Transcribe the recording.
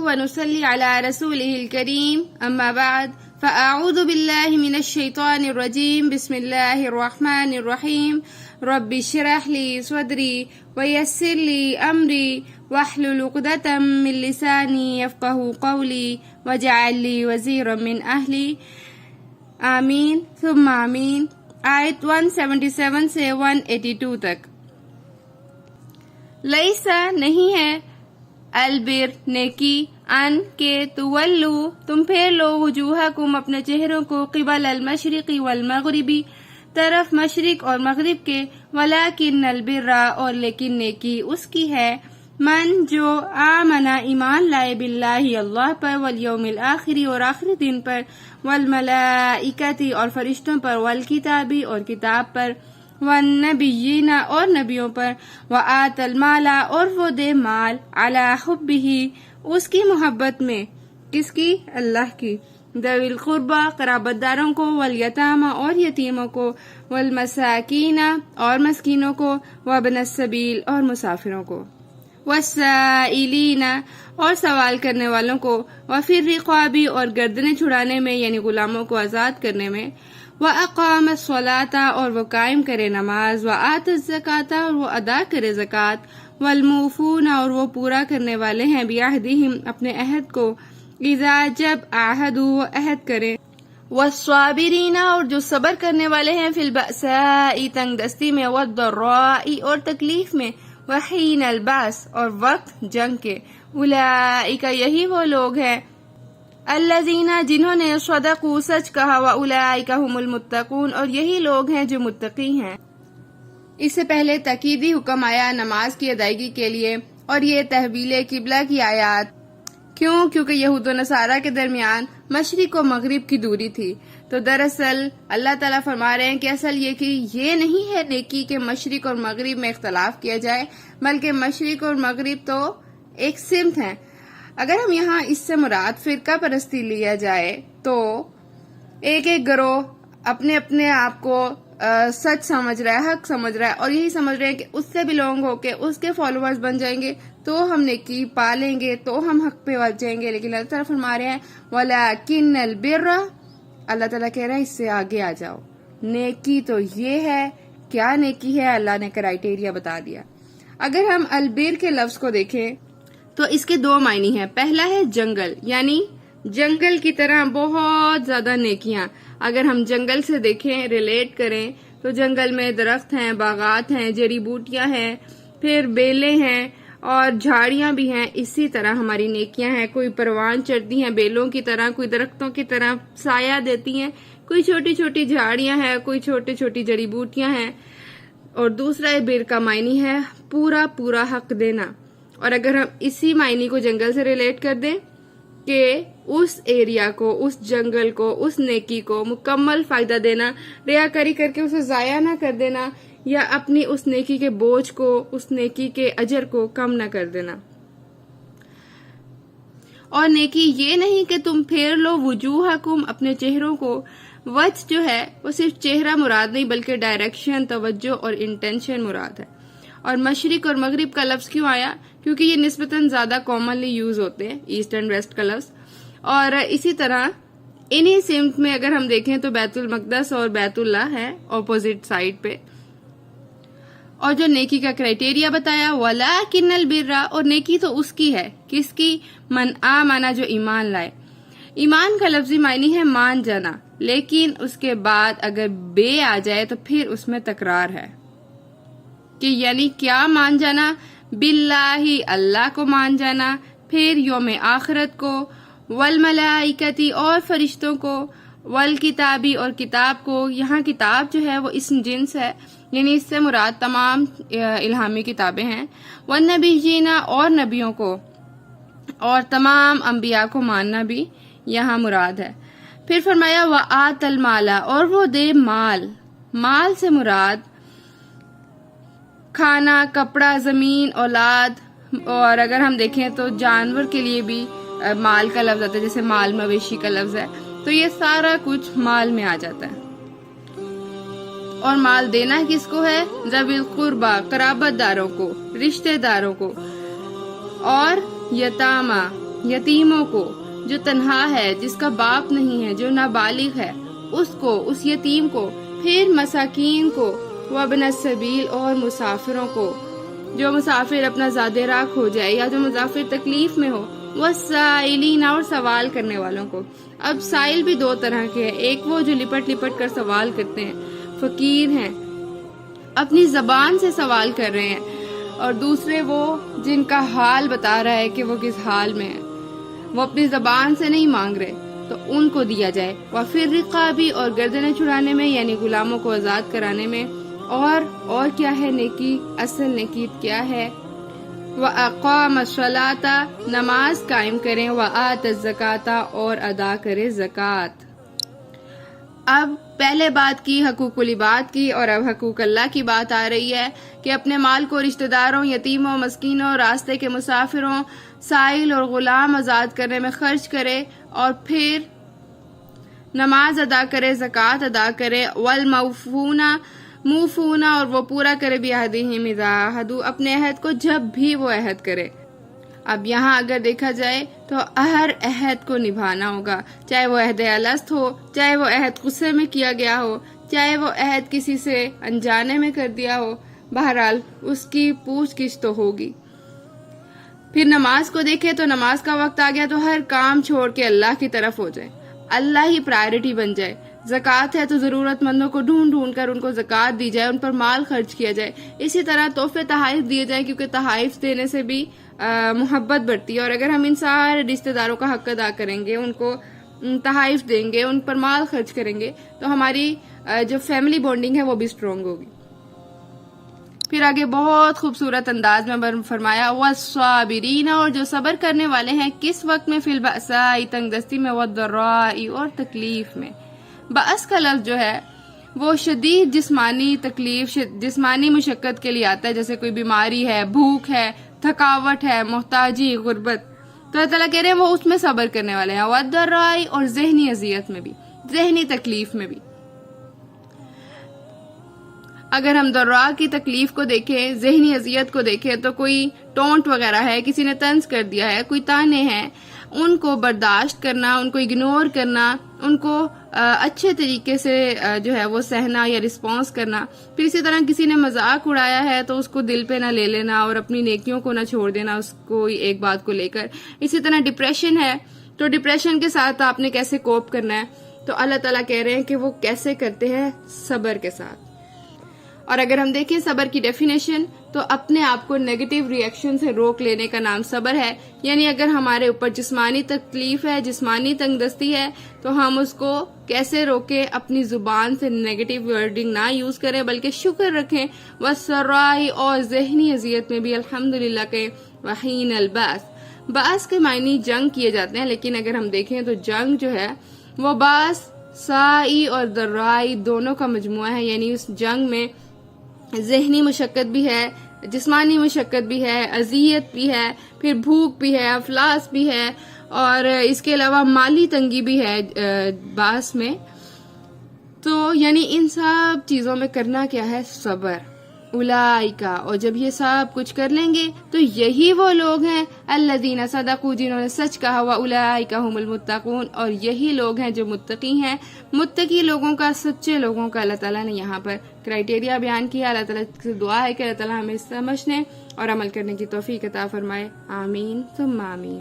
ونصلي على رسوله الكريم أما بعد فأعوذ بالله من الشيطان الرجيم بسم الله الرحمن الرحيم رب اشرح لي صدري ويسر لي أمري واحلل عقدة من لساني يفقهوا قولي واجعل لي وزيرا من أهلي آمین ثم آمین. آیت 177 سے 182 تک. لیسا نہیں ہے البر نیکی ان کے تولو تم پھیر لو وجوہکم اپنے چہروں کو قبل المشرقی والمغربی طرف مشرق اور مغرب کے ولکن البر اور لیکن نیکی اس کی ہے من جو آمنا ایمان لائے باللہ اللہ پر والیوم الآخری اور آخری دن پر والملائکتی اور فرشتوں پر والکتابی اور کتاب پر والنبیین اور نبیوں پر وآت المالا اور وہ دے مال علی حبہ اس کی محبت میں کس کی اللہ کی ذوی القربى قرابت داروں کو والیتامى اور یتیموں کو والمساکین اور مسکینوں کو وابن السبیل اور مسافروں کو والسائلین اور سوال کرنے والوں کو وفی الرقاب اور گردنیں چھڑانے میں یعنی غلاموں کو آزاد کرنے میں واقام الصلاۃ اور وہ قائم کرے نماز وآت الزکاۃ اور وہ ادا کرے زکوٰۃ والموفون اور وہ پورا کرنے والے ہیں بعہدہم اپنے عہد کو اذا جب عہدوا عہد کرے والصابرین اور جو صبر کرنے والے ہیں فی البأساء تنگ دستی میں والضراء اور تکلیف میں وحین الباس اور وقت جنگ کے اولئک یہی وہ لوگ ہیں الذین جنہوں نے صدقوا سچ کہا واولئک هم المتقون اور یہی لوگ ہیں جو متقی ہیں. اس سے پہلے تاکیدی حکم آیا نماز کی ادائیگی کے لیے اور یہ تحویل قبلہ کی آیات کیوں؟ کیونکہ یہود و نصارہ کے درمیان مشرق و مغرب کی دوری تھی. تو دراصل اللہ تعالیٰ فرما رہے ہیں کہ اصل یہ کہ یہ نہیں ہے نیکی کہ مشرق اور مغرب میں اختلاف کیا جائے بلکہ مشرق اور مغرب تو ایک سمت ہیں. اگر ہم یہاں اس سے مراد فرقہ پرستی لیا جائے تو ایک ایک گروہ اپنے اپنے آپ کو سچ سمجھ رہا ہے حق سمجھ رہا ہے اور یہی سمجھ رہے ہیں کہ اس سے بلونگ ہو کے اس کے فالوورز بن جائیں گے تو ہم نیکی پا لیں گے تو ہم حق پہ بچ جائیں گے. لیکن اللہ تعالیٰ فرما رہے ہیں وَلَكِنَّ الْبِرَّ اللہ تعالیٰ کہہ رہے ہیں اس سے آگے آ جاؤ. نیکی تو یہ ہے. کیا نیکی ہے؟ اللہ نے کرائٹیریا بتا دیا. اگر ہم البر کے لفظ کو دیکھیں تو اس کے دو معنی ہیں. پہلا ہے جنگل یعنی جنگل کی طرح بہت زیادہ نیکیاں. اگر ہم جنگل سے دیکھیں ریلیٹ کریں تو جنگل میں درخت ہیں باغات ہیں جڑی بوٹیاں ہیں پھر بیلیں ہیں اور جھاڑیاں بھی ہیں. اسی طرح ہماری نیکیاں ہیں. کوئی پروان چڑھتی ہیں بیلوں کی طرح کوئی درختوں کی طرح سایہ دیتی ہیں کوئی چھوٹی چھوٹی جھاڑیاں ہیں کوئی چھوٹی چھوٹی جڑی بوٹیاں ہیں. اور دوسرا بر کا معنی ہے پورا پورا حق دینا. اور اگر ہم اسی معنی کو جنگل سے ریلیٹ کر دیں کہ اس ایریا کو اس جنگل کو اس نیکی کو مکمل فائدہ دینا ریاکاری کر کے اسے ضائع نہ کر دینا یا اپنی اس نیکی کے بوجھ کو اس نیکی کے اجر کو کم نہ کر دینا. اور نیکی یہ نہیں کہ تم پھیر لو وجوہکم اپنے چہروں کو. وجہ جو ہے وہ صرف چہرہ مراد نہیں بلکہ ڈائریکشن توجہ اور انٹینشن مراد ہے. اور مشرق اور مغرب کا لفظ کیوں آیا؟ کیونکہ یہ نسبتاً زیادہ کامنلی یوز ہوتے ہیں ایسٹ اینڈ ویسٹ کا لفظ. اور اسی طرح انہی سمت میں اگر ہم دیکھیں تو بیت المقدس اور بیت اللہ ہے اپوزٹ سائڈ پہ. اور جو نیکی کا کرائٹیریا بتایا وَلَكِنَّ الْبِرَّ اور نیکی تو اس کی ہے. کس کی؟ من آمنا جو ایمان لائے. ایمان کا لفظی معنی ہے مان جانا لیکن اس کے بعد اگر بے آ جائے تو پھر اس میں تکرار ہے کہ یعنی کیا مان جانا؟ باللہ اللہ کو مان جانا پھر یوم آخرت کو والملائکتی اور فرشتوں کو والکتابی اور کتاب کو. یہاں کتاب جو ہے وہ اسم جنس ہے یعنی اس سے مراد تمام الہامی کتابیں ہیں. والنبیین اور نبیوں کو اور تمام انبیاء کو ماننا بھی یہاں مراد ہے. پھر فرمایا وآت المالا اور وہ دے مال. مال سے مراد کھانا کپڑا زمین اولاد. اور اگر ہم دیکھیں تو جانور کے لیے بھی مال کا لفظ آتا ہے جیسے مال مویشی کا لفظ ہے تو یہ سارا کچھ مال میں آ جاتا ہے. اور مال دینا کس کو ہے؟ ذوی القربى قرابت داروں کو رشتہ داروں کو اور یتامہ یتیموں کو، جو تنہا ہے، جس کا باپ نہیں ہے، جو نابالغ ہے، اس کو، اس یتیم کو، پھر مساکین کو، وابن السبیل اور مسافروں کو، جو مسافر اپنا زادِ راہ ہو جائے یا جو مسافر تکلیف میں ہو، والسائلین اور سوال کرنے والوں کو۔ اب سائل بھی دو طرح کے ہیں، ایک وہ جو لپٹ لپٹ کر سوال کرتے ہیں، فقیر ہیں، اپنی زبان سے سوال کر رہے ہیں، اور دوسرے وہ جن کا حال بتا رہا ہے کہ وہ کس حال میں ہے، وہ اپنی زبان سے نہیں مانگ رہے، تو ان کو دیا جائے۔ وفی الرقابی، اور گردنیں چھڑانے میں، یعنی غلاموں کو آزاد کرانے میں۔ اور کیا ہے نیکی؟ اصل نیکی کیا ہے؟ وَأَقَامَ الصَّلَاةَ، نماز قائم کریں، وَآتَ الزَّكَاةَ، اور ادا کرے زکوٰۃ۔ اب پہلے بات کی حقوق العباد کی، اور اب حقوق اللہ کی بات آ رہی ہے کہ اپنے مال کو رشتہ داروں، یتیموں، مسکینوں، راستے کے مسافروں، سائل اور غلام آزاد کرنے میں خرچ کرے، اور پھر نماز ادا کرے، زکوٰۃ ادا کرے، موفون، اور وہ پورا کرے بعہدہم اذا عاہدوا، اپنے عہد کو جب بھی وہ عہد کرے۔ اب یہاں اگر دیکھا جائے تو ہر عہد کو نبھانا ہوگا، چاہے وہ عہد الست ہو، چاہے وہ عہد غصے میں کیا گیا ہو، چاہے وہ عہد کسی سے انجانے میں کر دیا ہو، بہرحال اس کی پوچھ گچھ تو ہوگی۔ پھر نماز کو دیکھے تو نماز کا وقت آ گیا تو ہر کام چھوڑ کے اللہ کی طرف ہو جائے، اللہ ہی پرائرٹی بن جائے۔ زکوٰۃ ہے تو ضرورت مندوں کو ڈھونڈ ڈھونڈ کر ان کو زکوٰۃ دی جائے، ان پر مال خرچ کیا جائے۔ اسی طرح تحفے تحائف دیے جائیں، کیونکہ تحائف دینے سے بھی محبت بڑھتی ہے، اور اگر ہم ان سارے رشتہ داروں کا حق ادا کریں گے، ان کو تحائف دیں گے، ان پر مال خرچ کریں گے، تو ہماری جو فیملی بانڈنگ ہے وہ بھی اسٹرانگ ہوگی۔ پھر آگے بہت خوبصورت انداز میں فرمایا والصابرین، اور جو صبر کرنے والے ہیں، کس وقت میں؟ فی البأساء، تنگ دستی میں، والضراء، اور تکلیف میں۔ بأس کا لفظ جو ہے وہ شدید جسمانی تکلیف، جسمانی مشقت کے لیے آتا ہے، جیسے کوئی بیماری ہے، بھوک ہے، تھکاوٹ ہے، محتاجی، غربت، تو اللہ تعالیٰ کہہ رہے ہیں وہ اس میں صبر کرنے والے ہیں۔ والضراء، اور ذہنی اذیت میں بھی، ذہنی تکلیف میں بھی۔ اگر ہم ضراء کی تکلیف کو دیکھیں، ذہنی اذیت کو دیکھیں، تو کوئی ٹونٹ وغیرہ ہے، کسی نے طنز کر دیا ہے، کوئی تانے ہیں، ان کو برداشت کرنا، ان کو اگنور کرنا، ان کو اچھے طریقے سے جو ہے وہ سہنا یا رسپانس کرنا۔ پھر اسی طرح کسی نے مذاق اڑایا ہے تو اس کو دل پہ نہ لے لینا، اور اپنی نیکیوں کو نہ چھوڑ دینا اس کو ایک بات کو لے کر۔ اسی طرح ڈپریشن ہے تو ڈپریشن کے ساتھ آپ نے کیسے کوپ کرنا ہے، تو اللہ تعالیٰ کہہ رہے ہیں کہ وہ کیسے کرتے ہیں، صبر کے ساتھ۔ اور اگر ہم دیکھیں صبر کی ڈیفینیشن، تو اپنے آپ کو نیگیٹو ری ایکشن سے روک لینے کا نام صبر ہے۔ یعنی اگر ہمارے اوپر جسمانی تکلیف ہے، جسمانی تنگ دستی ہے، تو ہم اس کو کیسے روکیں؟ اپنی زبان سے نیگیٹو ورڈنگ نہ یوز کریں، بلکہ شکر رکھیں۔ والسراء، اور ذہنی اذیت میں بھی الحمدللہ کہ وحین الباس، باس کے معنی جنگ کیے جاتے ہیں، لیکن اگر ہم دیکھیں تو جنگ جو ہے وہ باس، سائی اور ذرائی دونوں کا مجموعہ ہے، یعنی اس جنگ میں ذہنی مشقت بھی ہے، جسمانی مشقت بھی ہے، اذیت بھی ہے، پھر بھوک بھی ہے، افلاس بھی ہے، اور اس کے علاوہ مالی تنگی بھی ہے باس میں۔ تو یعنی ان سب چیزوں میں کرنا کیا ہے؟ صبر۔ اولئک، اور جب یہ سب کچھ کر لیں گے تو یہی وہ لوگ ہیں الذین صدقوا، جنہوں نے سچ کہا، واولئک هم المتقون، اور یہی لوگ ہیں جو متقی ہیں۔ متقی لوگوں کا، سچے لوگوں کا اللہ تعالیٰ نے یہاں پر کرائٹیریا بیان کیا۔ اللہ تعالیٰ سے دعا ہے کہ اللہ تعالیٰ ہمیں سمجھنے اور عمل کرنے کی توفیق عطا فرمائے۔ آمین ثم آمین۔